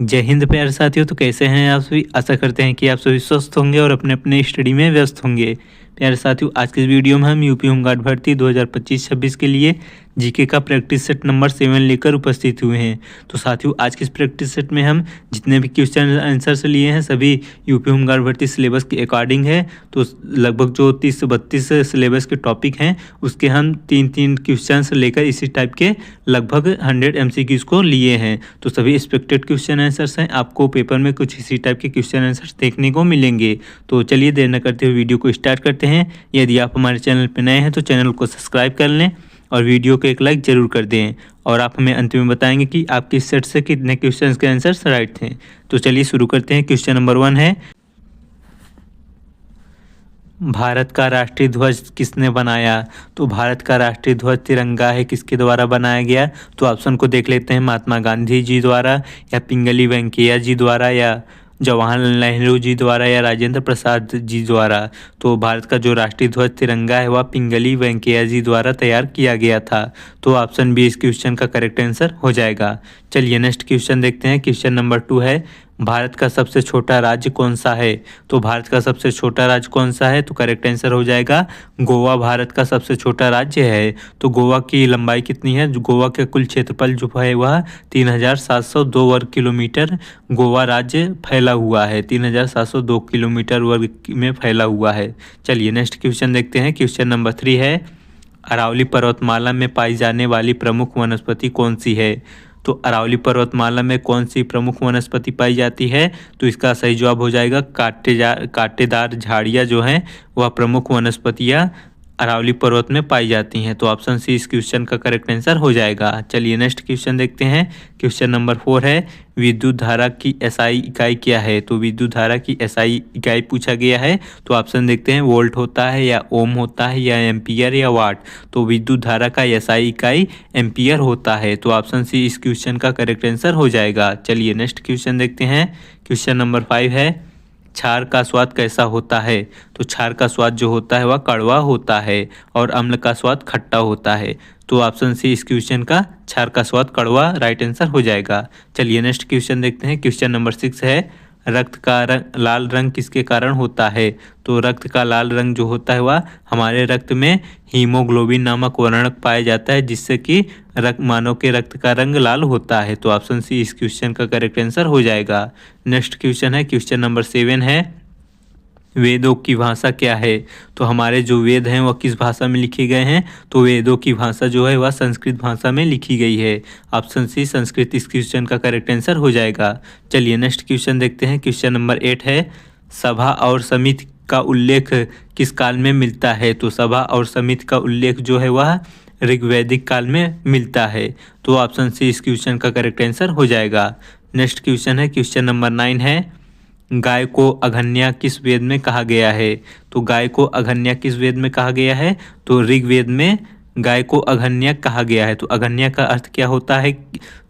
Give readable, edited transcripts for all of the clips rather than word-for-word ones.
जय हिंद प्यारे साथियों। तो कैसे हैं आप सभी। आशा करते हैं कि आप सभी स्वस्थ होंगे और अपने अपने स्टडी में व्यस्त होंगे। प्यारे साथियों, आज के इस वीडियो में हम यूपी होमगार्ड भर्ती 2025-26 के लिए जीके का प्रैक्टिस सेट नंबर 7 लेकर उपस्थित हुए हैं। तो साथियों, आज के इस प्रैक्टिस सेट में हम जितने भी क्वेश्चन आंसर्स लिए हैं सभी यूपी होमगार्ड भर्ती सिलेबस के अकॉर्डिंग है। तो लगभग जो 30 से 32 सिलेबस के टॉपिक हैं उसके हम 3-3 क्वेश्चन लेकर इसी टाइप के लगभग 100 MCQs को लिए हैं। तो सभी एक्सपेक्टेड क्वेश्चन आंसर्स हैं। आपको पेपर में कुछ इसी टाइप के क्वेश्चन आंसर्स देखने को मिलेंगे। तो चलिए देर न करते हुए वीडियो को स्टार्ट करते हैं। यदि आप हमारे चैनल पर नए हैं तो चैनल को सब्सक्राइब कर लें और वीडियो को एक लाइक जरूर कर दें। और आप हमें अंत में बताएंगे कि आपके इस सेट से कितने क्वेश्चन के आंसर्स राइट थे। तो चलिए शुरू करते हैं। क्वेश्चन नंबर 1 है, भारत का राष्ट्रीय ध्वज किसने बनाया। तो भारत का राष्ट्रीय ध्वज तिरंगा है, किसके द्वारा बनाया गया। तो ऑप्शन को देख लेते हैं, महात्मा गांधी जी द्वारा, या पिंगली वेंकैया जी द्वारा, या जवाहरलाल नेहरू जी द्वारा, या राजेंद्र प्रसाद जी द्वारा। तो भारत का जो राष्ट्रीय ध्वज तिरंगा है वह पिंगली वेंकैया जी द्वारा तैयार किया गया था। तो ऑप्शन बी इस क्वेश्चन का करेक्ट आंसर हो जाएगा। चलिए नेक्स्ट क्वेश्चन देखते हैं। क्वेश्चन नंबर 2 है, भारत का सबसे छोटा राज्य कौन सा है। तो भारत का सबसे छोटा राज्य कौन सा है। तो करेक्ट आंसर हो जाएगा गोवा भारत का सबसे छोटा राज्य है। तो गोवा की लंबाई कितनी है। गोवा के कुल क्षेत्रफल जो है वह 3702 वर्ग किलोमीटर गोवा राज्य फैला हुआ है। 3702 किलोमीटर वर्ग में फैला हुआ है। चलिए नेक्स्ट क्वेश्चन देखते हैं। क्वेश्चन नंबर 3 है, अरावली पर्वतमाला में पाई जाने वाली प्रमुख वनस्पति कौन सी है। तो अरावली पर्वतमाला में कौन सी प्रमुख वनस्पति पाई जाती है। तो इसका सही जवाब हो जाएगा कांटेदार झाड़ियाँ जो हैं वह प्रमुख वनस्पतियाँ अरावली पर्वत में पाई जाती हैं। तो ऑप्शन सी इस क्वेश्चन का करेक्ट आंसर हो जाएगा। चलिए नेक्स्ट क्वेश्चन देखते हैं। क्वेश्चन नंबर 4 है, विद्युत धारा की SI इकाई क्या है। तो विद्युत धारा की SI इकाई पूछा गया है। तो ऑप्शन देखते हैं, वोल्ट होता है, या ओम होता है, या एम्पियर, या वाट। तो विद्युत धारा का SI इकाई एम्पियर होता है। तो ऑप्शन सी इस क्वेश्चन का करेक्ट आंसर हो जाएगा। चलिए नेक्स्ट क्वेश्चन देखते हैं। क्वेश्चन नंबर 5 है, क्षार का स्वाद कैसा होता है। तो क्षार का स्वाद जो होता है वह कड़वा होता है और अम्ल का स्वाद खट्टा होता है। तो ऑप्शन सी इस क्वेश्चन का क्षार का स्वाद कड़वा राइट आंसर हो जाएगा। चलिए नेक्स्ट क्वेश्चन देखते हैं। क्वेश्चन नंबर 6 है, रक्त का लाल रंग किसके कारण होता है। तो रक्त का लाल रंग जो होता है वह हमारे रक्त में हीमोग्लोबिन नामक वर्णक पाया जाता है, जिससे कि मानव के रक्त का रंग लाल होता है। तो ऑप्शन सी इस क्वेश्चन का करेक्ट आंसर हो जाएगा। नेक्स्ट क्वेश्चन है, क्वेश्चन नंबर 7 है, वेदों की भाषा क्या है। तो हमारे जो वेद हैं वह किस भाषा में लिखे गए हैं। तो वेदों की भाषा जो है वह संस्कृत भाषा में लिखी गई है। ऑप्शन सी संस्कृत इस क्वेश्चन का करेक्ट आंसर हो जाएगा। चलिए नेक्स्ट क्वेश्चन देखते हैं। क्वेश्चन नंबर 8 है, सभा और समिति का उल्लेख किस काल में मिलता है। तो सभा और समिति का उल्लेख जो है वह ऋग्वैदिक काल में मिलता है। तो ऑप्शन सी इस क्वेश्चन का करेक्ट आंसर हो जाएगा। नेक्स्ट क्वेश्चन है, क्वेश्चन नंबर 9 है, गाय को अघन्या किस वेद में कहा गया है। तो गाय को अघन्या किस वेद में कहा गया है। तो ऋग्वेद में गाय को अघन्या कहा गया है। तो अघन्या का अर्थ क्या होता है,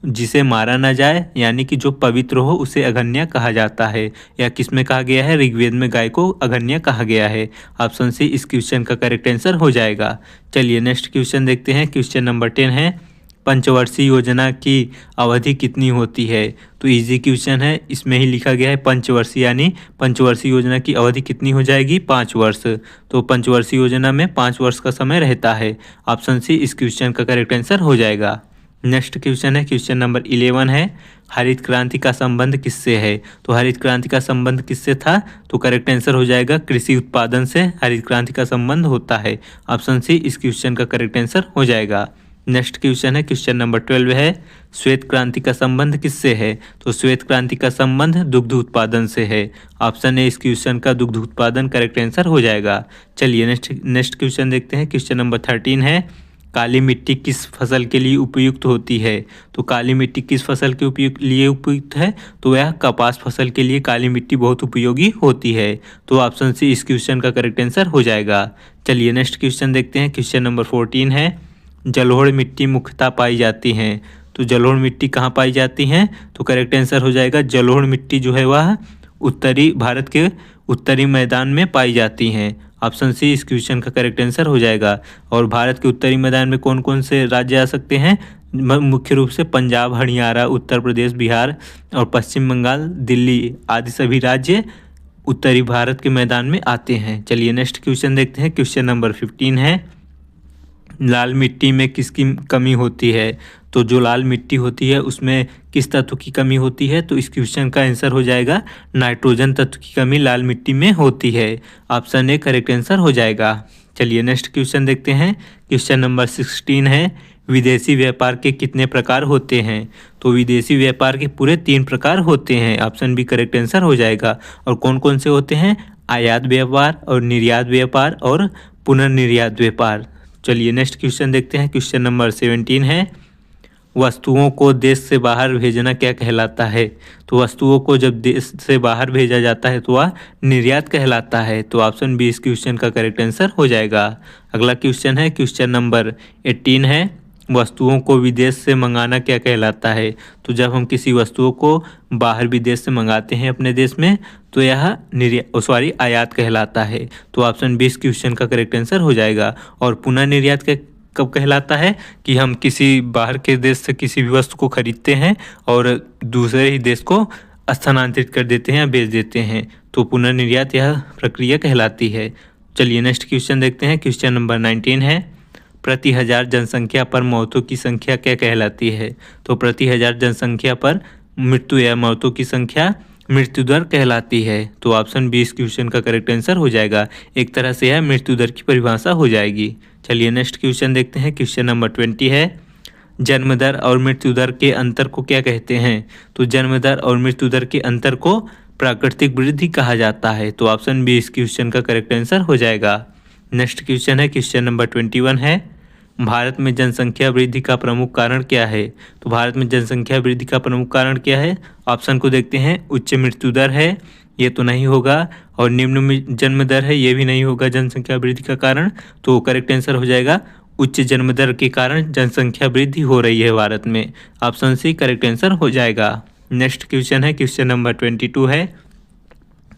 जिसे मारा ना जाए, यानी कि जो पवित्र हो उसे अघन्या कहा जाता है। या किस में कहा गया है, ऋग्वेद में गाय को अघन्या कहा गया है। ऑप्शन सी इस क्वेश्चन का करेक्ट आंसर हो जाएगा। चलिए नेक्स्ट क्वेश्चन देखते हैं। क्वेश्चन नंबर 10 है, पंचवर्षीय योजना की अवधि कितनी होती है। तो इजी क्वेश्चन है, इसमें ही लिखा गया है पंचवर्षीय, यानी पंचवर्षीय योजना की अवधि कितनी हो जाएगी, 5 वर्ष। तो पंचवर्षीय योजना में 5 वर्ष का समय रहता है। ऑप्शन सी इस क्वेश्चन का करेक्ट आंसर हो जाएगा। नेक्स्ट क्वेश्चन है, क्वेश्चन नंबर 11 है, हरित क्रांति का संबंध किससे है। तो हरित क्रांति का संबंध किससे था। तो करेक्ट आंसर हो जाएगा, कृषि उत्पादन से हरित क्रांति का संबंध होता है। ऑप्शन सी इस क्वेश्चन का करेक्ट आंसर हो जाएगा। नेक्स्ट क्वेश्चन है, क्वेश्चन नंबर 12 है, श्वेत क्रांति का संबंध किससे है। तो श्वेत क्रांति का संबंध दुग्ध उत्पादन से है। ऑप्शन ए इस क्वेश्चन का दुग्ध उत्पादन करेक्ट आंसर हो जाएगा। चलिए नेक्स्ट क्वेश्चन देखते हैं। क्वेश्चन नंबर 13 है, काली मिट्टी किस फसल के लिए उपयुक्त होती है। तो काली मिट्टी किस फसल के लिए उपयुक्त है। तो यह कपास फसल के लिए काली मिट्टी बहुत उपयोगी होती है। तो ऑप्शन सी इस क्वेश्चन का करेक्ट आंसर हो जाएगा। चलिए नेक्स्ट क्वेश्चन देखते हैं। क्वेश्चन नंबर 14 है, जलोढ़ मिट्टी मुख्यतः पाई जाती हैं। तो जलोढ़ मिट्टी कहाँ पाई जाती हैं। तो करेक्ट आंसर हो जाएगा, जलोढ़ मिट्टी जो है वह उत्तरी भारत के उत्तरी मैदान में पाई जाती हैं। ऑप्शन सी इस क्वेश्चन का करेक्ट आंसर हो जाएगा। और भारत के उत्तरी मैदान में कौन कौन से राज्य आ सकते हैं, मुख्य रूप से पंजाब, हरियाणा, उत्तर प्रदेश, बिहार और पश्चिम बंगाल, दिल्ली आदि सभी राज्य उत्तरी भारत के मैदान में आते हैं। चलिए नेक्स्ट क्वेश्चन देखते हैं। क्वेश्चन नंबर 15 है, लाल मिट्टी में किसकी कमी होती है? तो जो लाल मिट्टी होती है उसमें किस तत्व की कमी होती है? तो इस क्वेश्चन का आंसर हो जाएगा नाइट्रोजन तत्व की कमी लाल मिट्टी में होती है। ऑप्शन ए करेक्ट आंसर हो जाएगा। चलिए नेक्स्ट क्वेश्चन देखते हैं। क्वेश्चन नंबर 16 है, विदेशी व्यापार के कितने प्रकार होते हैं? तो विदेशी व्यापार के पूरे 3 प्रकार होते हैं। ऑप्शन बी करेक्ट आंसर हो जाएगा। और कौन कौन से होते हैं? आयात व्यापार और निर्यात व्यापार और पुनर्निर्यात व्यापार। चलिए नेक्स्ट क्वेश्चन देखते हैं। क्वेश्चन नंबर 17 है, वस्तुओं को देश से बाहर भेजना क्या कहलाता है? तो वस्तुओं को जब देश से बाहर भेजा जाता है तो वह निर्यात कहलाता है। तो ऑप्शन बी इस क्वेश्चन का करेक्ट आंसर हो जाएगा। अगला क्वेश्चन है, क्वेश्चन नंबर 18 है, वस्तुओं को विदेश से मंगाना क्या कहलाता है? तो जब हम किसी वस्तुओं को बाहर विदेश से मंगाते हैं अपने देश में तो यह आयात कहलाता है। तो ऑप्शन बी इस क्वेश्चन का करेक्ट आंसर हो जाएगा। और पुनः निर्यात कब कहलाता है? कि हम किसी बाहर के देश से किसी भी वस्तु को खरीदते हैं और दूसरे ही देश को स्थानांतरित कर देते हैं या बेच देते हैं, तो पुनर्निर्यात यह प्रक्रिया कहलाती है। चलिए नेक्स्ट क्वेश्चन देखते हैं। क्वेश्चन नंबर 19 है, प्रति हजार जनसंख्या पर मौतों की संख्या क्या कहलाती है? तो प्रति हजार जनसंख्या पर मृत्यु या मौतों की संख्या मृत्यु दर कहलाती है। तो ऑप्शन बी इस क्वेश्चन का करेक्ट आंसर हो जाएगा। एक तरह से यह मृत्यु दर की परिभाषा हो जाएगी। चलिए नेक्स्ट क्वेश्चन देखते हैं। क्वेश्चन नंबर 20 है, जन्म दर और मृत्यु दर के अंतर को क्या कहते हैं? तो जन्म दर और मृत्यु दर के अंतर को प्राकृतिक वृद्धि कहा जाता है। तो ऑप्शन बी इस क्वेश्चन का करेक्ट आंसर हो जाएगा। नेक्स्ट क्वेश्चन है, क्वेश्चन नंबर 21 है, भारत में जनसंख्या वृद्धि का प्रमुख कारण क्या है? तो भारत में जनसंख्या वृद्धि का प्रमुख कारण क्या है? ऑप्शन को देखते हैं। उच्च मृत्यु दर है, ये तो नहीं होगा। और निम्न जन्म दर है, ये भी नहीं होगा जनसंख्या वृद्धि का कारण। तो करेक्ट आंसर हो जाएगा उच्च जन्म दर के कारण जनसंख्या वृद्धि हो रही है भारत में। ऑप्शन सी करेक्ट आंसर हो जाएगा। नेक्स्ट क्वेश्चन है, क्वेश्चन नंबर 22 है,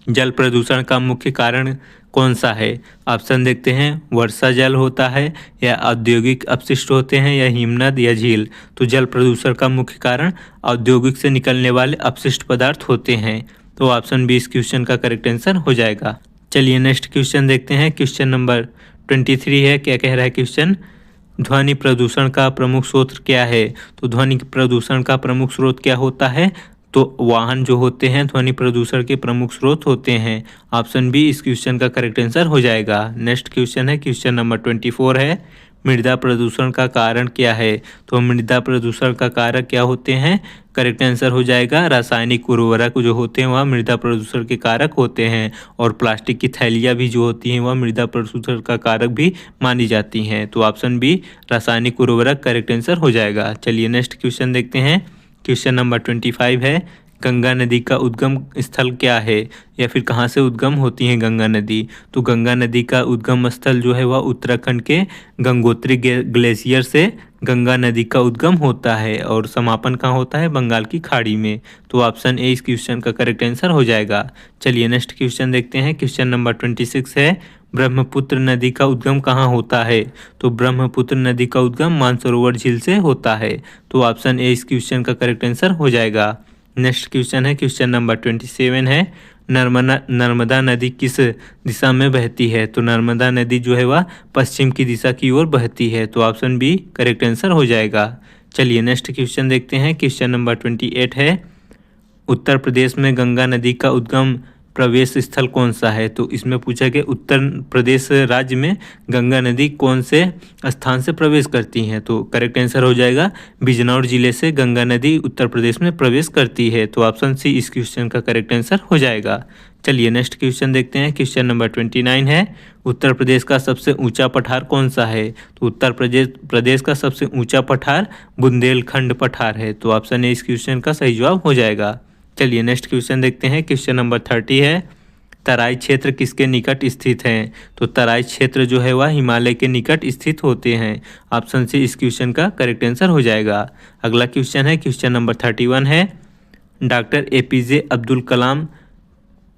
जल प्रदूषण का मुख्य कारण कौन सा है? ऑप्शन देखते हैं। वर्षा जल होता है या औद्योगिक अपशिष्ट होते हैं या हिमनद या झील? तो जल प्रदूषण का मुख्य कारण औद्योगिक से निकलने वाले अपशिष्ट पदार्थ होते हैं। तो ऑप्शन बी इस क्वेश्चन का करेक्ट आंसर हो जाएगा। चलिए नेक्स्ट क्वेश्चन देखते हैं। क्वेश्चन नंबर 23 है, क्या कह रहा है क्वेश्चन? ध्वनि प्रदूषण का प्रमुख स्रोत क्या है? तो ध्वनि प्रदूषण का प्रमुख स्रोत क्या होता है? तो वाहन जो होते हैं ध्वनि प्रदूषण के प्रमुख स्रोत होते हैं। ऑप्शन बी इस क्वेश्चन का करेक्ट आंसर हो जाएगा। नेक्स्ट क्वेश्चन है, क्वेश्चन नंबर 24 है, मृदा प्रदूषण का कारण क्या है? तो मृदा प्रदूषण का कारक क्या होते हैं? करेक्ट आंसर हो जाएगा रासायनिक उर्वरक जो होते हैं वह मृदा प्रदूषण के कारक होते हैं। और प्लास्टिक की थैलियाँ भी जो होती हैं वह मृदा प्रदूषण का कारक भी मानी जाती हैं। तो ऑप्शन बी रासायनिक उर्वरक करेक्ट आंसर हो जाएगा। चलिए नेक्स्ट क्वेश्चन देखते हैं। क्वेश्चन नंबर 25 है, गंगा नदी का उद्गम स्थल क्या है? या फिर कहाँ से उद्गम होती है गंगा नदी? तो गंगा नदी का उद्गम स्थल जो है वह उत्तराखंड के गंगोत्री ग्लेशियर से गंगा नदी का उद्गम होता है और समापन कहाँ होता है? बंगाल की खाड़ी में। तो ऑप्शन ए इस क्वेश्चन का करेक्ट आंसर हो जाएगा। चलिए नेक्स्ट क्वेश्चन देखते हैं। क्वेश्चन नंबर 26 है, ब्रह्मपुत्र नदी का उद्गम कहाँ होता है? तो ब्रह्मपुत्र नदी का उद्गम मानसरोवर झील से होता है। तो ऑप्शन ए इस क्वेश्चन का करेक्ट आंसर हो जाएगा। नेक्स्ट क्वेश्चन है, क्वेश्चन नंबर 27 है, नर्मदा नदी किस दिशा में बहती है? तो नर्मदा नदी जो है वह पश्चिम की दिशा की ओर बहती है। तो ऑप्शन बी करेक्ट आंसर हो जाएगा। चलिए नेक्स्ट क्वेश्चन देखते हैं। क्वेश्चन नंबर 28 है, उत्तर प्रदेश में गंगा नदी का उद्गम प्रवेश स्थल कौन सा है? तो इसमें पूछा गया उत्तर प्रदेश राज्य में गंगा नदी कौन से स्थान से प्रवेश करती हैं? तो करेक्ट आंसर हो जाएगा बिजनौर जिले से गंगा नदी उत्तर प्रदेश में प्रवेश करती है। तो ऑप्शन सी इस क्वेश्चन का करेक्ट आंसर हो जाएगा। चलिए नेक्स्ट क्वेश्चन देखते हैं। क्वेश्चन नंबर 29 है, उत्तर प्रदेश का सबसे ऊंचा पठार कौन सा है? तो उत्तर प्रदेश का सबसे ऊंचा पठार बुंदेलखंड पठार है। तो ऑप्शन ए इस क्वेश्चन का सही जवाब हो जाएगा। चलिए नेक्स्ट क्वेश्चन देखते हैं। क्वेश्चन नंबर 30 है, तराई क्षेत्र किसके निकट स्थित हैं? तो तराई क्षेत्र जो है वह हिमालय के निकट स्थित होते हैं। ऑप्शन सी इस क्वेश्चन का करेक्ट आंसर हो जाएगा। अगला क्वेश्चन है, क्वेश्चन नंबर 31 है, डॉक्टर APJ अब्दुल कलाम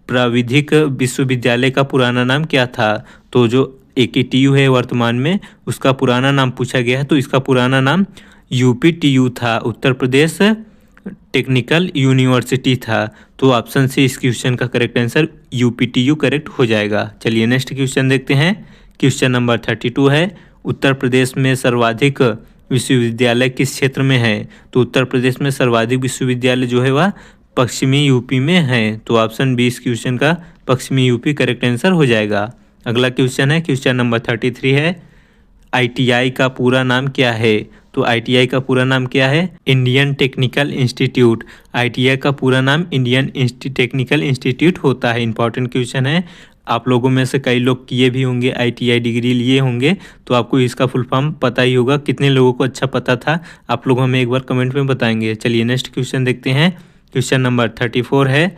प्राविधिक विश्वविद्यालय का पुराना नाम क्या था? तो जो AKTU है वर्तमान में उसका पुराना नाम पूछा गया है। तो इसका पुराना नाम UPTU था, उत्तर प्रदेश टेक्निकल यूनिवर्सिटी था। तो ऑप्शन सी इस क्वेश्चन का करेक्ट आंसर UPTU करेक्ट हो जाएगा। चलिए नेक्स्ट क्वेश्चन देखते हैं। क्वेश्चन नंबर 32 है, उत्तर प्रदेश में सर्वाधिक विश्वविद्यालय किस क्षेत्र में है? तो उत्तर प्रदेश में सर्वाधिक विश्वविद्यालय जो है वह पश्चिमी यूपी में है। तो ऑप्शन बी इस क्वेश्चन का पश्चिमी यूपी करेक्ट आंसर हो जाएगा। अगला क्वेश्चन है, क्वेश्चन नंबर 33 है, ITI का पूरा नाम क्या है? तो ITI का पूरा नाम क्या है? Indian technical institute. ITI का पूरा नाम इंडियन टेक्निकल इंस्टीट्यूट होता है। इंपॉर्टेंट क्वेश्चन है, आप लोगों में से कई लोग किए भी होंगे, ITI डिग्री लिए होंगे, तो आपको इसका फुल फॉर्म पता ही होगा। कितने लोगों को अच्छा पता था, आप लोग हमें एक बार कमेंट में बताएंगे। चलिए नेक्स्ट क्वेश्चन देखते हैं। क्वेश्चन नंबर 34 है,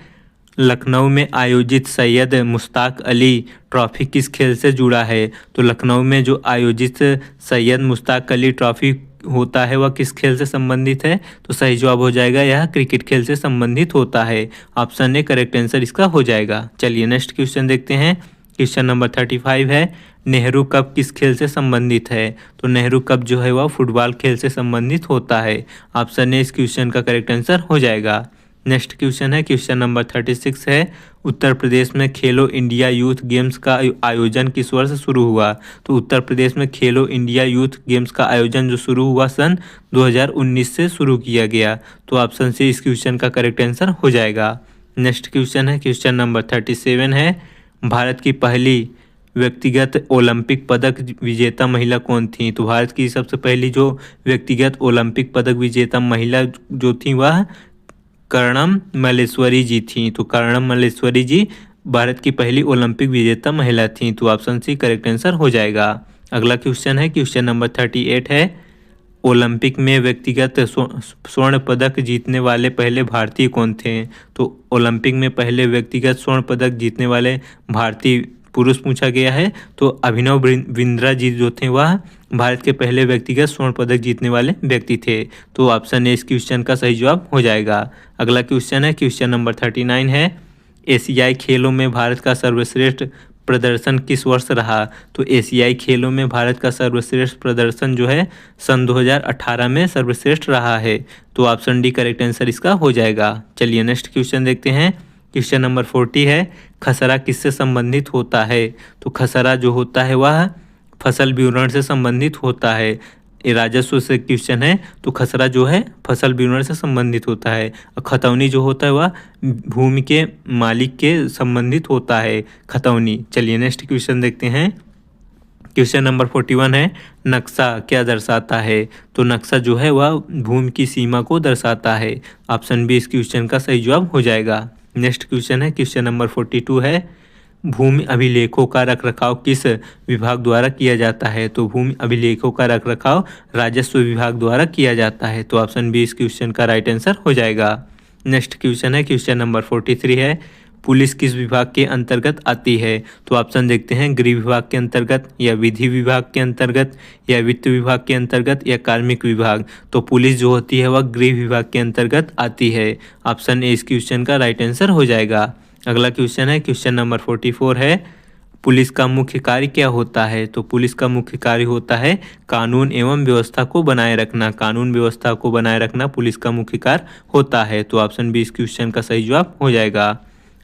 लखनऊ में आयोजित सैयद मुश्ताक अली ट्रॉफी किस खेल से जुड़ा है? तो लखनऊ में जो आयोजित सैयद मुश्ताक अली ट्रॉफी होता है वह किस खेल से संबंधित है? तो सही जवाब हो जाएगा यह क्रिकेट खेल से संबंधित होता है। ऑप्शन ए करेक्ट आंसर इसका हो जाएगा। चलिए नेक्स्ट क्वेश्चन देखते हैं। क्वेश्चन नंबर 35 है, नेहरू कप किस खेल से संबंधित है? तो नेहरू कप जो है वह फुटबॉल खेल से संबंधित होता है। ऑप्शन ए इस क्वेश्चन का करेक्ट आंसर हो जाएगा। नेक्स्ट क्वेश्चन है, क्वेश्चन नंबर 36 है, उत्तर प्रदेश में खेलो इंडिया यूथ गेम्स का आयोजन किस वर्ष शुरू हुआ? तो उत्तर प्रदेश में खेलो इंडिया यूथ गेम्स का आयोजन जो शुरू हुआ सन 2019 से शुरू किया गया। तो ऑप्शन सी इस क्वेश्चन का करेक्ट आंसर हो जाएगा। नेक्स्ट क्वेश्चन है, क्वेश्चन नंबर 37 है, भारत की पहली व्यक्तिगत ओलंपिक पदक विजेता महिला कौन थी? तो भारत की सबसे पहली जो व्यक्तिगत ओलंपिक पदक विजेता महिला जो थी वह कर्णम मल्लेश्वरी जी थी। तो कर्णम मल्लेश्वरी जी भारत की पहली ओलंपिक विजेता महिला थी। तो ऑप्शन सी करेक्ट आंसर हो जाएगा। अगला क्वेश्चन है, क्वेश्चन नंबर 38 है, ओलंपिक में व्यक्तिगत स्वर्ण पदक जीतने वाले पहले भारतीय कौन थे? तो ओलंपिक में पहले व्यक्तिगत स्वर्ण पदक जीतने वाले भारतीय पुरुष पूछा गया है। तो अभिनव बिंद्रा जी जो थे वह भारत के पहले व्यक्तिगत स्वर्ण पदक जीतने वाले व्यक्ति थे। तो ऑप्शन ए इस क्वेश्चन का सही जवाब हो जाएगा। अगला क्वेश्चन है, क्वेश्चन नंबर 39 है, एशियाई खेलों में भारत का सर्वश्रेष्ठ प्रदर्शन किस वर्ष रहा? तो एशियाई खेलों में भारत का सर्वश्रेष्ठ प्रदर्शन जो है सन 2018 में सर्वश्रेष्ठ रहा है। तो ऑप्शन डी करेक्ट आंसर इसका हो जाएगा। चलिए नेक्स्ट क्वेश्चन देखते हैं। क्वेश्चन नंबर 40 है, खसरा किससे संबंधित होता है? तो खसरा जो होता है वह फसल विवरण से संबंधित होता है। ये राजस्व से क्वेश्चन है, तो खसरा जो है फसल विवरण से संबंधित होता है। और खतौनी जो होता है वह भूमि के मालिक के संबंधित होता है, खतौनी। चलिए नेक्स्ट क्वेश्चन देखते हैं। क्वेश्चन नंबर 41 है, नक्शा क्या दर्शाता है? तो नक्शा जो है वह भूमि की सीमा को दर्शाता है। ऑप्शन बी इस क्वेश्चन का सही जवाब हो जाएगा। नेक्स्ट क्वेश्चन है, क्वेश्चन नंबर 42 है, भूमि अभिलेखों का रखरखाव किस विभाग द्वारा किया जाता है? तो भूमि अभिलेखों का रखरखाव राजस्व विभाग द्वारा किया जाता है। तो ऑप्शन बी इस क्वेश्चन का राइट आंसर हो जाएगा। नेक्स्ट क्वेश्चन है, क्वेश्चन नंबर 43 है, पुलिस किस विभाग के अंतर्गत आती है? तो ऑप्शन देखते हैं, गृह विभाग के अंतर्गत, या विधि विभाग के अंतर्गत, या वित्त विभाग के अंतर्गत, या कार्मिक विभाग। तो पुलिस जो होती है वह गृह विभाग के अंतर्गत आती है। ऑप्शन ए इस क्वेश्चन का राइट आंसर हो जाएगा। अगला क्वेश्चन है, क्वेश्चन नंबर 44 है, पुलिस का मुख्य कार्य क्या होता है? तो पुलिस का मुख्य कार्य होता है कानून एवं व्यवस्था को बनाए रखना। कानून व्यवस्था को बनाए रखना पुलिस का मुख्य कार्य होता है। तो ऑप्शन बी इस क्वेश्चन का सही जवाब हो जाएगा।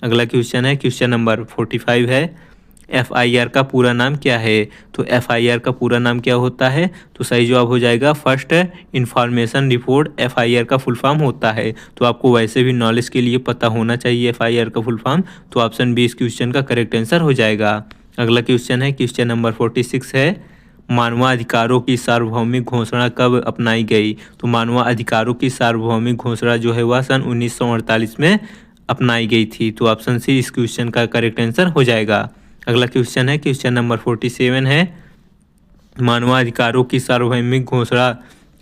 अगला क्वेश्चन है, क्वेश्चन नंबर 45 है, FIR का पूरा नाम क्या है? तो FIR का पूरा नाम क्या होता है? तो सही जवाब हो जाएगा फर्स्ट इंफॉर्मेशन रिपोर्ट। FIR का फुल फॉर्म होता है। तो आपको वैसे भी नॉलेज के लिए पता होना चाहिए FIR का फुल फॉर्म। तो ऑप्शन बी इस क्वेश्चन का करेक्ट आंसर हो जाएगा। अगला क्वेश्चन है, क्वेश्चन नंबर 46 है, मानवाधिकारों की सार्वभौमिक घोषणा कब अपनाई गई? तो मानवाधिकारों की सार्वभौमिक घोषणा जो है वह सन 1948 में अपनाई गई थी। तो ऑप्शन सी इस क्वेश्चन का करेक्ट आंसर हो जाएगा। अगला क्वेश्चन है, क्वेश्चन नंबर 47 है, मानवाधिकारों की सार्वभौमिक घोषणा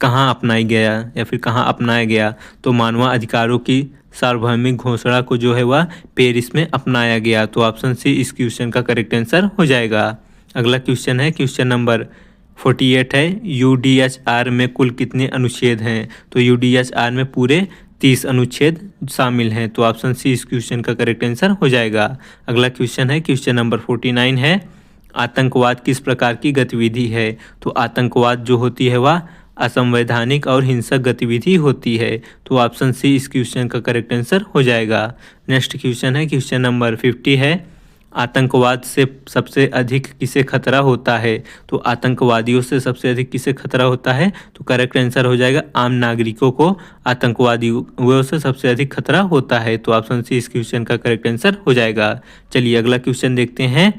कहाँ अपनाई गया या फिर कहाँ अपनाया गया? तो मानवाधिकारों की सार्वभौमिक घोषणा को जो है वह पेरिस में अपनाया गया। तो ऑप्शन सी इस क्वेश्चन का करेक्ट आंसर हो जाएगा। अगला क्वेश्चन है, क्वेश्चन नंबर 48 है, UDHR में कुल कितने अनुच्छेद हैं? तो UDHR में पूरे 30 अनुच्छेद शामिल हैं। तो ऑप्शन सी इस क्वेश्चन का करेक्ट आंसर हो जाएगा। अगला क्वेश्चन है, क्वेश्चन नंबर 49 है, आतंकवाद किस प्रकार की गतिविधि है? तो आतंकवाद जो होती है वह असंवैधानिक और हिंसक गतिविधि होती है। तो ऑप्शन सी इस क्वेश्चन का करेक्ट आंसर हो जाएगा। नेक्स्ट क्वेश्चन है, क्वेश्चन नंबर 50 है, आतंकवाद से सबसे अधिक किसे खतरा होता है? तो आतंकवादियों से सबसे अधिक किसे खतरा होता है? तो करेक्ट आंसर हो जाएगा आम नागरिकों को आतंकवादियों से सबसे अधिक खतरा होता है। तो ऑप्शन सी इस क्वेश्चन का करेक्ट आंसर हो जाएगा। चलिए अगला क्वेश्चन देखते हैं।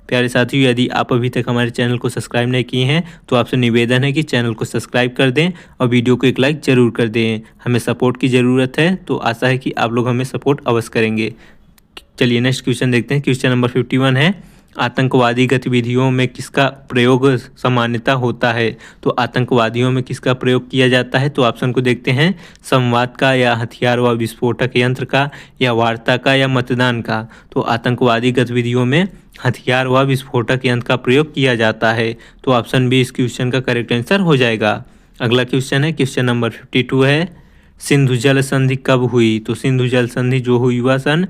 प्यारे साथियों, यदि आप अभी तक हमारे चैनल को सब्सक्राइब नहीं किए हैं तो आपसे निवेदन है कि चैनल को सब्सक्राइब कर दें और वीडियो को एक लाइक ज़रूर कर दें। हमें सपोर्ट की ज़रूरत है, तो आशा है कि आप लोग हमें सपोर्ट अवश्य करेंगे। चलिए नेक्स्ट क्वेश्चन देखते हैं। क्वेश्चन नंबर 51 है, आतंकवादी गतिविधियों में किसका प्रयोग सामान्यतः होता है? तो आतंकवादियों में किसका प्रयोग किया जाता है? तो ऑप्शन को देखते हैं, संवाद का या हथियार व विस्फोटक यंत्र का या वार्ता का या मतदान का? तो आतंकवादी गतिविधियों में हथियार व विस्फोटक यंत्र का प्रयोग किया जाता है। तो ऑप्शन बी इस क्वेश्चन का करेक्ट आंसर हो जाएगा। अगला क्वेश्चन है, क्वेश्चन नंबर 52 है, सिंधु जल संधि कब हुई? तो सिंधु जल संधि जो हुई वह सन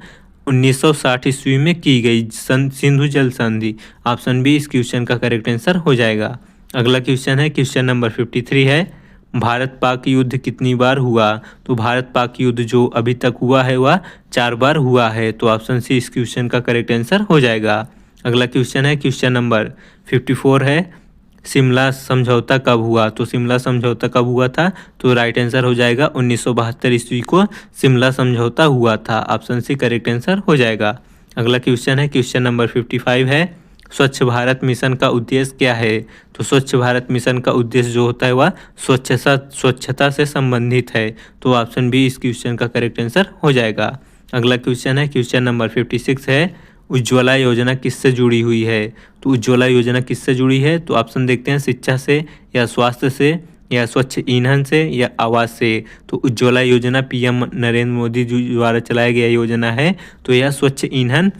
1960 ईस्वी में की गई सिंधु जल संधि। ऑप्शन बी इस क्वेश्चन का करेक्ट आंसर हो जाएगा। अगला क्वेश्चन है, क्वेश्चन नंबर 53 है, भारत पाक युद्ध कितनी बार हुआ? तो भारत पाक युद्ध जो अभी तक हुआ है वह 4 बार हुआ है। तो ऑप्शन सी इस क्वेश्चन का करेक्ट आंसर हो जाएगा। अगला क्वेश्चन है, क्वेश्चन नंबर 54 है, शिमला समझौता कब हुआ? तो शिमला समझौता कब हुआ था? तो राइट आंसर हो जाएगा 1972 ईस्वी को शिमला समझौता हुआ था। ऑप्शन सी करेक्ट आंसर हो जाएगा। अगला क्वेश्चन है, क्वेश्चन नंबर 55 है, स्वच्छ भारत मिशन का उद्देश्य क्या है? तो स्वच्छ भारत मिशन का उद्देश्य जो होता है वह स्वच्छता से संबंधित है। तो ऑप्शन बी इस क्वेश्चन का करेक्ट आंसर हो जाएगा। अगला क्वेश्चन है, क्वेश्चन नंबर 56 है, उज्ज्वला योजना किससे जुड़ी हुई है? तो उज्ज्वला योजना किससे जुड़ी है? तो ऑप्शन देखते हैं, शिक्षा से या स्वास्थ्य से या स्वच्छ ईंधन से या आवास से? तो उज्ज्वला योजना पीएम नरेंद्र मोदी जी द्वारा चलाया गया योजना है। तो यह स्वच्छ ईंधन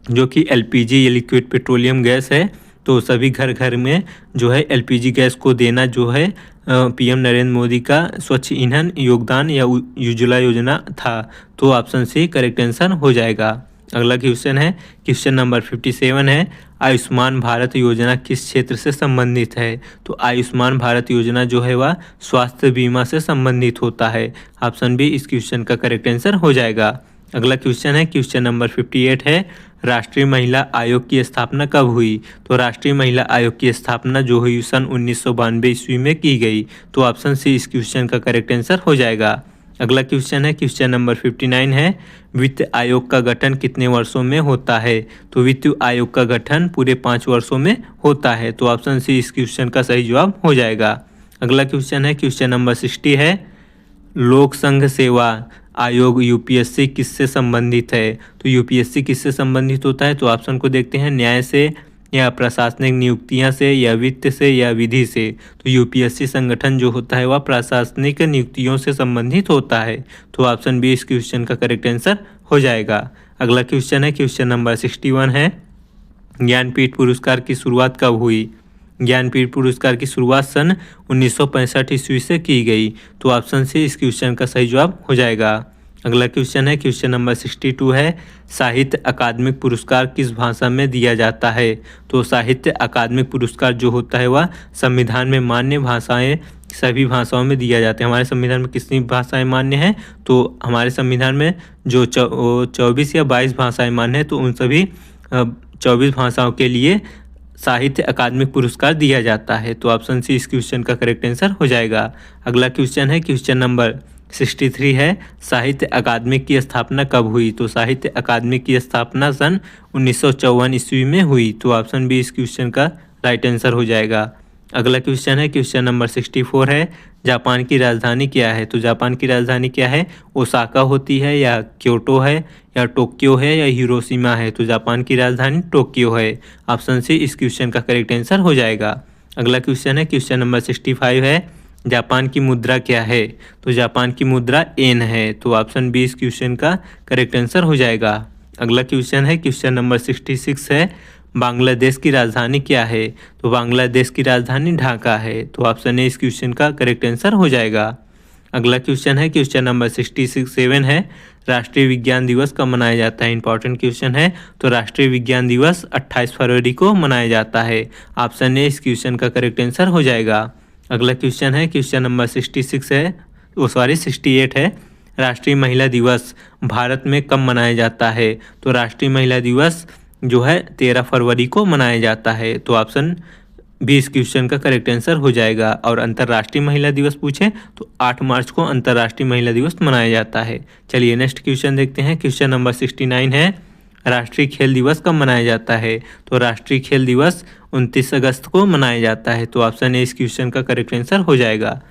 जो कि एलपीजी या लिक्विड पेट्रोलियम गैस है, तो सभी घर घर में जो है एलपीजी गैस को देना जो है पीएम नरेंद्र मोदी का स्वच्छ ईंधन योगदान या उज्ज्वला योजना था। तो ऑप्शन सी करेक्ट आंसर हो जाएगा। अगला क्वेश्चन है, क्वेश्चन नंबर 57 है, आयुष्मान भारत योजना किस क्षेत्र से संबंधित है? तो आयुष्मान भारत योजना जो है वह स्वास्थ्य बीमा से संबंधित होता है। ऑप्शन बी इस क्वेश्चन का करेक्ट आंसर हो जाएगा। अगला क्वेश्चन है, क्वेश्चन नंबर 58 है, राष्ट्रीय महिला आयोग की स्थापना कब हुई? तो राष्ट्रीय महिला आयोग की स्थापना जो हुई सन 1992 ईस्वी में की गई। तो ऑप्शन सी इस क्वेश्चन का करेक्ट आंसर हो जाएगा। अगला क्वेश्चन है, क्वेश्चन नंबर 59 है, वित्त आयोग का गठन कितने वर्षों में होता है? तो वित्त आयोग का गठन पूरे 5 वर्षों में होता है। तो ऑप्शन सी इस क्वेश्चन का सही जवाब हो जाएगा। अगला क्वेश्चन है, क्वेश्चन नंबर 60 है, लोक संघ सेवा आयोग यूपीएससी किससे संबंधित है? तो यूपीएससी किससे संबंधित होता है? तो ऑप्शन को देखते हैं, न्याय से या प्रशासनिक नियुक्तियां से या वित्त से या विधि से? तो यूपीएससी संगठन जो होता है वह प्रशासनिक नियुक्तियों से संबंधित होता है। तो ऑप्शन बी इस क्वेश्चन का करेक्ट आंसर हो जाएगा। अगला क्वेश्चन है, क्वेश्चन नंबर 61 है, ज्ञानपीठ पुरस्कार की शुरुआत कब हुई? ज्ञानपीठ पुरस्कार की शुरुआत सन 1965 ईस्वी से की गई। तो ऑप्शन सी इस क्वेश्चन का सही जवाब हो जाएगा। अगला क्वेश्चन है, क्वेश्चन नंबर 62 है, साहित्य अकादमिक पुरस्कार किस भाषा में दिया जाता है? तो साहित्य अकादमिक पुरस्कार जो होता है वह संविधान में मान्य भाषाएं सभी भाषाओं में दिया जाता है। हमारे संविधान में कितनी भाषाएं मान्य हैं? तो हमारे संविधान में जो 24 या 22 भाषाएं मान्य हैं, तो उन सभी 24 भाषाओं के लिए साहित्य अकादमिक पुरस्कार दिया जाता है। तो ऑप्शन सी इस क्वेश्चन का करेक्ट आंसर हो जाएगा। अगला क्वेश्चन है, क्वेश्चन नंबर 63 है, साहित्य अकादमी की स्थापना कब हुई? तो साहित्य अकादमी की स्थापना सन 1954 ईस्वी में हुई। तो ऑप्शन बी इस क्वेश्चन का राइट आंसर हो जाएगा। अगला क्वेश्चन है, क्वेश्चन नंबर 64 है, जापान की राजधानी क्या है? तो जापान की राजधानी क्या है? ओसाका होती है या क्योटो है या टोक्यो है या हिरोशिमा है? तो जापान की राजधानी टोक्यो है। ऑप्शन सी इस क्वेश्चन का करेक्ट आंसर हो जाएगा। अगला क्वेश्चन है, क्वेश्चन नंबर 65 है, जापान की मुद्रा क्या है? तो जापान की मुद्रा येन है। तो ऑप्शन बी इस क्वेश्चन का करेक्ट आंसर हो जाएगा। अगला क्वेश्चन है, क्वेश्चन नंबर 66 है, बांग्लादेश की राजधानी क्या है? तो बांग्लादेश की राजधानी ढाका है। तो ऑप्शन ए इस क्वेश्चन का करेक्ट आंसर हो जाएगा। अगला क्वेश्चन है, क्वेश्चन नंबर 67 है, राष्ट्रीय विज्ञान दिवस कब मनाया जाता है? इंपॉर्टेंट क्वेश्चन है। तो राष्ट्रीय विज्ञान दिवस 28 फरवरी को मनाया जाता है। ऑप्शन ए इस क्वेश्चन का करेक्ट आंसर हो जाएगा। अगला क्वेश्चन है, क्वेश्चन नंबर 66 है, 68 है। राष्ट्रीय महिला दिवस भारत में कब मनाया जाता है? तो राष्ट्रीय महिला दिवस जो है 13 फरवरी को मनाया जाता है। तो ऑप्शन 20 क्वेश्चन का करेक्ट आंसर हो जाएगा। और अंतर्राष्ट्रीय महिला दिवस पूछे तो 8 मार्च को अंतर्राष्ट्रीय महिला दिवस मनाया जाता है। चलिए नेक्स्ट क्वेश्चन देखते हैं। क्वेश्चन नंबर 69 है, राष्ट्रीय खेल दिवस कब मनाया जाता है? तो राष्ट्रीय खेल दिवस 29 अगस्त को मनाया जाता है। तो ऑप्शन ए इस क्वेश्चन का करेक्ट आंसर हो जाएगा।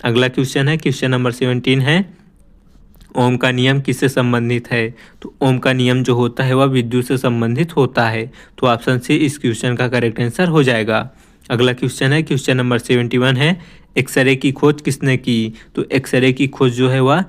अगला क्वेश्चन है, क्वेश्चन नंबर 17 है, ओम का नियम किससे संबंधित है? तो ओम का नियम जो होता है वह विद्युत से संबंधित होता है। तो ऑप्शन सी इस क्वेश्चन का करेक्ट आंसर हो जाएगा। अगला क्वेश्चन है, क्वेश्चन नंबर 71 है, एक्सरे की खोज किसने की? तो एक्सरे की खोज जो है वह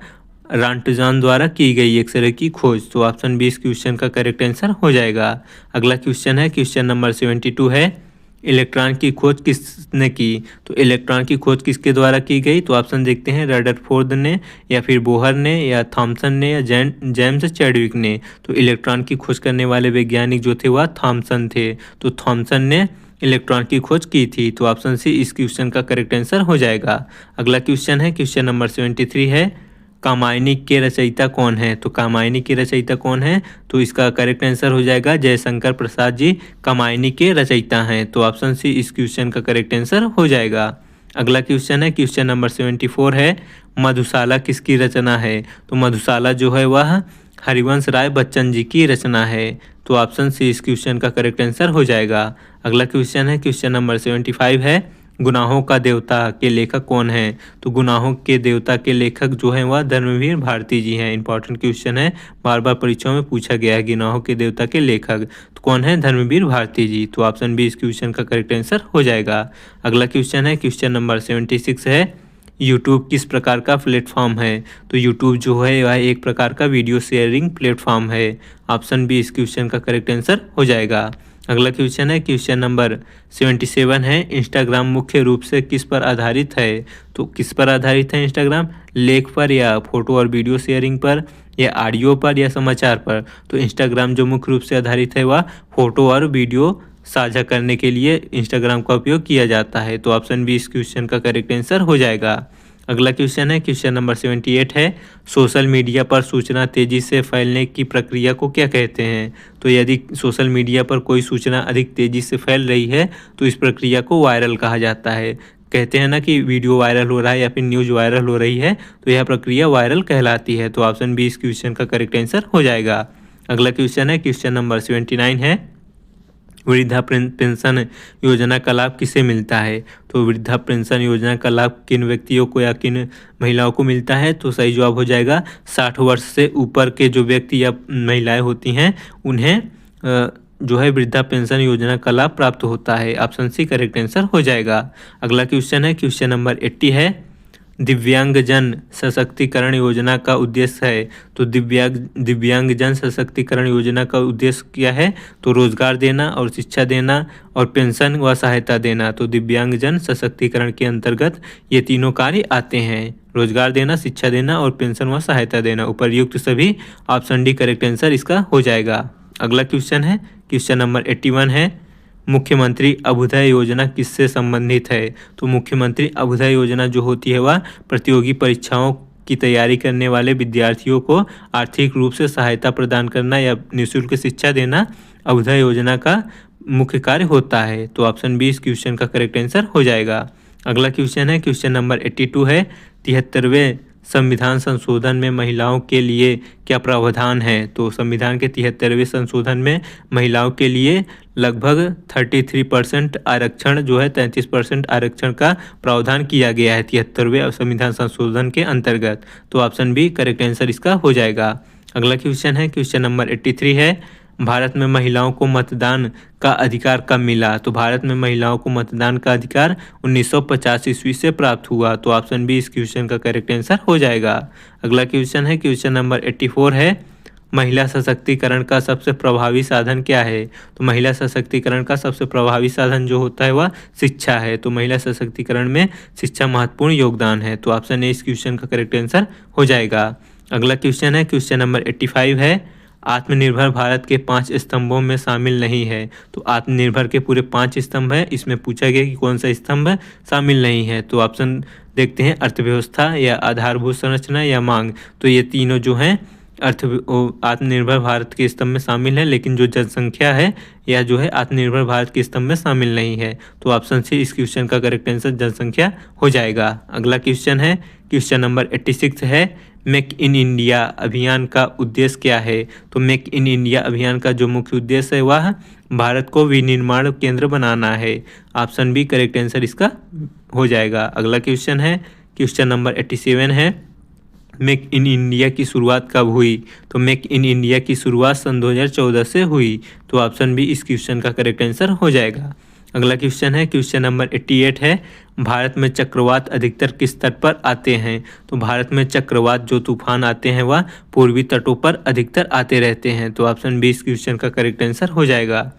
रांटजान द्वारा की गई एक्सरे की खोज। तो ऑप्शन बी इस क्वेश्चन का करेक्ट आंसर हो जाएगा। अगला क्वेश्चन है, क्वेश्चन नंबर 72 है, इलेक्ट्रॉन की खोज किसने की? तो इलेक्ट्रॉन की खोज किसके द्वारा की गई? तो ऑप्शन देखते हैं, रदरफोर्ड ने या फिर बोहर ने या थॉमसन ने या जेम्स चैडविक ने। तो इलेक्ट्रॉन की खोज करने वाले वैज्ञानिक जो थे वह थॉमसन थे। तो थॉमसन ने इलेक्ट्रॉन की खोज की थी। तो ऑप्शन सी इस क्वेश्चन का करेक्ट आंसर हो जाएगा। अगला क्वेश्चन है, क्वेश्चन नंबर 73 है, कामायनी के रचयिता कौन है? तो कामायनी के रचयिता कौन है? तो इसका करेक्ट आंसर हो जाएगा, जयशंकर प्रसाद जी कामायनी के रचयिता हैं। तो ऑप्शन सी इस क्वेश्चन का करेक्ट आंसर हो जाएगा। अगला क्वेश्चन है, क्वेश्चन नंबर 74 है, मधुशाला किसकी रचना है? तो मधुशाला जो है वह हरिवंश राय बच्चन जी की रचना है। तो ऑप्शन सी इस क्वेश्चन का करेक्ट आंसर हो जाएगा। अगला क्वेश्चन है, क्वेश्चन नंबर 75 है, गुनाहों का देवता के लेखक कौन है? तो गुनाहों के देवता के लेखक जो है वह धर्मवीर भारती जी हैं। इंपॉर्टेंट क्वेश्चन है, बार बार परीक्षाओं में पूछा गया है, गुनाहों के देवता के लेखक तो कौन है? धर्मवीर भारती जी। तो ऑप्शन बी इस क्वेश्चन का करेक्ट आंसर हो जाएगा। अगला क्वेश्चन है, क्वेश्चन नंबर 76 है, यूट्यूब किस प्रकार का प्लेटफॉर्म है? तो यूट्यूब जो है वह एक प्रकार का वीडियो शेयरिंग प्लेटफॉर्म है। ऑप्शन बी इस क्वेश्चन का करेक्ट आंसर हो जाएगा। अगला क्वेश्चन है, क्वेश्चन नंबर 77 है, इंस्टाग्राम मुख्य रूप से किस पर आधारित है? तो किस पर आधारित है इंस्टाग्राम? लेख पर या फोटो और वीडियो शेयरिंग पर या ऑडियो पर या समाचार पर? तो इंस्टाग्राम जो मुख्य रूप से आधारित है वह फोटो और वीडियो साझा करने के लिए इंस्टाग्राम का उपयोग किया जाता है। तो ऑप्शन बी इस क्वेश्चन का करेक्ट आंसर हो जाएगा। अगला क्वेश्चन है, क्वेश्चन नंबर 78 है, सोशल मीडिया पर सूचना तेजी से फैलने की प्रक्रिया को क्या कहते हैं? तो यदि सोशल मीडिया पर कोई सूचना अधिक तेजी से फैल रही है तो इस प्रक्रिया को वायरल कहा जाता है। कहते हैं ना कि वीडियो वायरल हो रहा है या फिर न्यूज़ वायरल हो रही है तो यह प्रक्रिया वायरल कहलाती है। तो ऑप्शन बी इस क्वेश्चन का करेक्ट आंसर हो जाएगा। अगला क्वेश्चन है, क्वेश्चन नंबर 79 है, वृद्धा पेंशन योजना का लाभ किसे मिलता है? तो वृद्धा पेंशन योजना का लाभ किन व्यक्तियों को या किन महिलाओं को मिलता है? तो सही जवाब हो जाएगा 60 वर्ष से ऊपर के जो व्यक्ति या महिलाएं होती हैं उन्हें जो है वृद्धा पेंशन योजना का लाभ प्राप्त होता है। ऑप्शन सी करेक्ट आंसर हो जाएगा। अगला क्वेश्चन है, क्वेश्चन नंबर 80 है, दिव्यांगजन सशक्तिकरण योजना का उद्देश्य है। तो दिव्यांगजन सशक्तिकरण योजना का उद्देश्य क्या है? तो रोजगार देना और शिक्षा देना और पेंशन व सहायता देना। तो दिव्यांगजन सशक्तिकरण के अंतर्गत ये तीनों कार्य आते हैं, रोजगार देना, शिक्षा देना और पेंशन व सहायता देना। उपर्युक्त सभी ऑप्शन डी करेक्ट आंसर इसका हो जाएगा। अगला क्वेश्चन है, क्वेश्चन नंबर 81 है, मुख्यमंत्री अभ्युदय योजना किससे संबंधित है? तो मुख्यमंत्री अभ्युदय योजना जो होती है वह प्रतियोगी परीक्षाओं की तैयारी करने वाले विद्यार्थियों को आर्थिक रूप से सहायता प्रदान करना या निःशुल्क शिक्षा देना अभ्युदय योजना का मुख्य कार्य होता है। तो ऑप्शन बी इस क्वेश्चन का करेक्ट आंसर हो जाएगा। अगला क्वेश्चन है, क्वेश्चन नंबर 82 है, 73वें संविधान संशोधन में महिलाओं के लिए क्या प्रावधान है? तो संविधान के 73वें संशोधन में महिलाओं के लिए लगभग 33% आरक्षण जो है 33% आरक्षण का प्रावधान किया गया है 73वें संविधान संशोधन के अंतर्गत। तो ऑप्शन बी करेक्ट आंसर इसका हो जाएगा। अगला क्वेश्चन है, क्वेश्चन नंबर 83 है, भारत में महिलाओं को मतदान का अधिकार कब मिला? तो भारत में महिलाओं को मतदान का अधिकार 1950 ईस्वी से प्राप्त हुआ। तो ऑप्शन बी इस क्वेश्चन का करेक्ट आंसर हो जाएगा। अगला क्वेश्चन है, क्वेश्चन नंबर 84 है, महिला सशक्तिकरण का सबसे प्रभावी साधन क्या है? तो महिला सशक्तिकरण का सबसे प्रभावी साधन जो होता है वह शिक्षा है। तो महिला सशक्तिकरण में शिक्षा महत्वपूर्ण योगदान है। तो ऑप्शन ए इस क्वेश्चन का करेक्ट आंसर हो जाएगा। अगला क्वेश्चन है, क्वेश्चन नंबर 85 है, आत्मनिर्भर भारत के 5 स्तंभों में शामिल नहीं है। तो आत्मनिर्भर के पूरे 5 स्तंभ है, इसमें पूछा गया कि कौन सा स्तंभ शामिल नहीं है। तो ऑप्शन देखते हैं, अर्थव्यवस्था या आधारभूत संरचना या मांग। तो ये तीनों जो हैं आत्मनिर्भर भारत के स्तंभ में शामिल है, लेकिन जो जनसंख्या है यह जो है आत्मनिर्भर भारत के स्तंभ में शामिल नहीं है। तो ऑप्शन सी इस क्वेश्चन का करेक्ट आंसर जनसंख्या हो जाएगा। अगला क्वेश्चन है, क्वेश्चन नंबर 86 है, मेक इन इंडिया अभियान का उद्देश्य क्या है। तो मेक इन इंडिया अभियान का जो मुख्य उद्देश्य है वह भारत को विनिर्माण केंद्र बनाना है। ऑप्शन बी करेक्ट आंसर इसका हो जाएगा। अगला क्वेश्चन है, क्वेश्चन नंबर 87 है, मेक इन इंडिया की शुरुआत कब हुई। तो मेक इन इंडिया की शुरुआत सन 2014 से हुई। तो ऑप्शन बी इस क्वेश्चन का करेक्ट आंसर हो जाएगा। अगला क्वेश्चन है, क्वेश्चन नंबर 88 है, भारत में चक्रवात अधिकतर किस तट पर आते हैं। तो भारत में चक्रवात जो तूफान आते हैं वह पूर्वी तटों पर अधिकतर आते रहते हैं। तो ऑप्शन बी इस क्वेश्चन का करेक्ट आंसर हो जाएगा।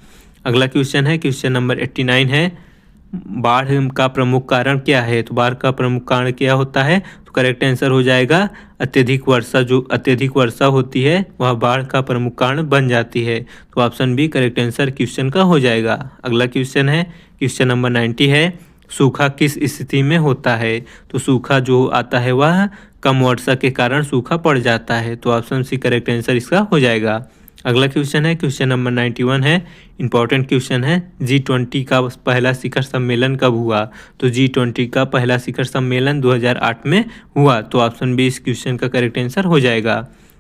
अगला क्वेश्चन है, क्वेश्चन नंबर 89 है, बाढ़ का प्रमुख कारण क्या है। तो बाढ़ का प्रमुख कारण क्या होता है। तो करेक्ट आंसर हो जाएगा अत्यधिक वर्षा। जो अत्यधिक वर्षा होती है वह बाढ़ का प्रमुख कारण बन जाती है। तो option B correct answer question का हो जाएगा। अगला क्वेश्चन है, क्वेश्चन नंबर 90 है, सूखा किस स्थिति में होता है। तो सूखा जो आता है वह कम वर्षा के कारण सूखा पड़ जाता है। तो ऑप्शन सी करेक्ट आंसर इसका हो जाएगा। अगला क्वेश्चन है, क्वेश्चन नंबर 91 है, इंपॉर्टेंट क्वेश्चन है, G20 का पहला शिखर सम्मेलन कब हुआ। तो G20 का पहला शिखर सम्मेलन 2008 में हुआ। तो ऑप्शन बी इस क्वेश्चन का करेक्ट आंसर हो जाएगा।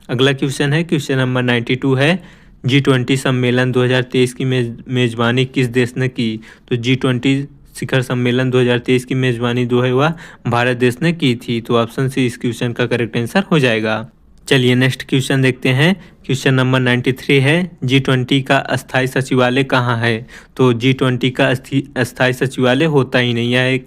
अगला क्वेश्चन है, क्वेश्चन नंबर 92 है, G20 सम्मेलन 2023 की मेजबानी किस देश ने की। तो G20 शिखर सम्मेलन 2023 की मेजबानी जो है वह भारत देश ने की थी। तो ऑप्शन सी इस क्वेश्चन का करेक्ट आंसर हो जाएगा। चलिए नेक्स्ट क्वेश्चन देखते हैं, क्वेश्चन नंबर 93 है, G20 का अस्थायी सचिवालय कहाँ है। तो G20 का अस्थायी सचिवालय होता ही नहीं है,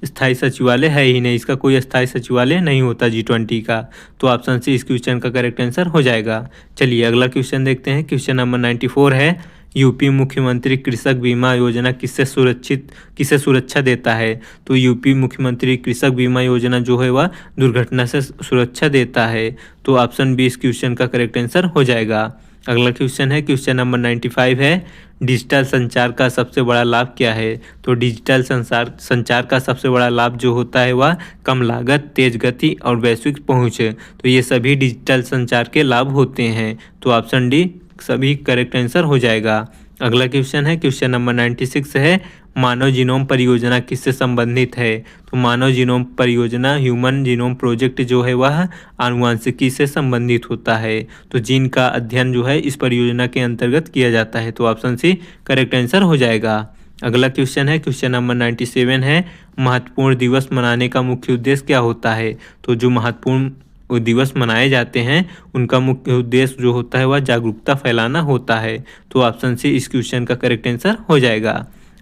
स्थायी सचिवालय है ही नहीं, इसका कोई अस्थायी सचिवालय नहीं होता G20 का। तो ऑप्शन सी इस क्वेश्चन का करेक्ट आंसर हो जाएगा। चलिए अगला क्वेश्चन देखते हैं, क्वेश्चन नंबर 94 है, यूपी मुख्यमंत्री कृषक बीमा योजना किससे सुरक्षा देता है। तो यूपी मुख्यमंत्री कृषक बीमा योजना जो है वह दुर्घटना से सुरक्षा देता है। तो ऑप्शन बी इस क्वेश्चन का करेक्ट आंसर हो जाएगा। अगला क्वेश्चन है, क्वेश्चन नंबर 95 है, डिजिटल संचार का सबसे बड़ा लाभ क्या है। तो डिजिटल संचार का सबसे बड़ा लाभ जो होता है वह कम लागत, तेज गति और वैश्विक पहुँच। तो ये सभी डिजिटल संचार के लाभ होते हैं। तो ऑप्शन डी सभी करेक्ट आंसर हो जाएगा। अगला क्वेश्चन है, क्वेश्चन नंबर 96 है, मानव जीनोम परियोजना किससे संबंधित है। तो मानव जीनोम परियोजना ह्यूमन जीनोम प्रोजेक्ट जो है वह आनुवांशिकी से संबंधित होता है। तो जीन का अध्ययन जो है इस परियोजना के अंतर्गत किया जाता है। तो ऑप्शन सी करेक्ट आंसर हो जाएगा। अगला क्वेश्चन है, क्वेश्चन नंबर 97 है, महत्वपूर्ण दिवस मनाने का मुख्य उद्देश्य क्या होता है। तो जो महत्वपूर्ण दिवस मनाए जाते हैं उनका मुख्य उद्देश्य जो होता है वह जागरूकता फैलाना होता है। तो ऑप्शन सी इस क्वेश्चन का करेक्ट आंसर हो जाएगा।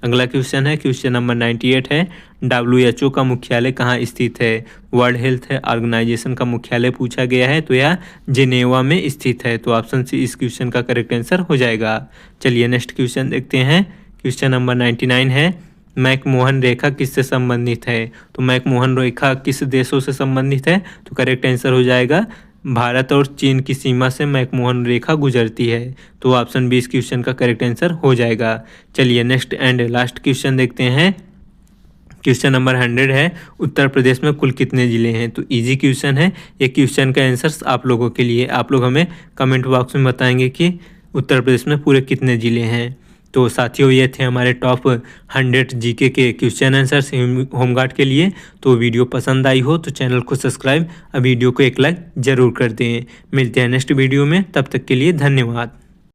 अगला क्वेश्चन है, क्वेश्चन नंबर 98 है, WHO का मुख्यालय कहाँ स्थित है। वर्ल्ड हेल्थ ऑर्गेनाइजेशन का मुख्यालय पूछा गया है, तो यह जिनेवा में स्थित है। तो ऑप्शन सी इस क्वेश्चन का करेक्ट आंसर हो जाएगा। चलिए नेक्स्ट क्वेश्चन देखते हैं, क्वेश्चन नंबर 99 है, मैकमोहन रेखा किससे संबंधित है। तो मैकमोहन रेखा किस देशों से संबंधित है। तो करेक्ट आंसर हो जाएगा भारत और चीन की सीमा से मैकमोहन रेखा गुजरती है। तो ऑप्शन बी इस क्वेश्चन का करेक्ट आंसर हो जाएगा। चलिए नेक्स्ट एंड लास्ट क्वेश्चन देखते हैं, क्वेश्चन नंबर 100 है, उत्तर प्रदेश में कुल कितने ज़िले हैं। तो इजी क्वेश्चन है, ये क्वेश्चन का आंसर आप लोगों के लिए, आप लोग हमें कमेंट बॉक्स में बताएंगे कि उत्तर प्रदेश में पूरे कितने ज़िले हैं। तो साथियों ये थे हमारे टॉप 100 जीके के क्वेश्चन आंसर्स होमगार्ड के लिए। तो वीडियो पसंद आई हो तो चैनल को सब्सक्राइब और वीडियो को एक लाइक ज़रूर कर दें। मिलते हैं नेक्स्ट वीडियो में, तब तक के लिए धन्यवाद।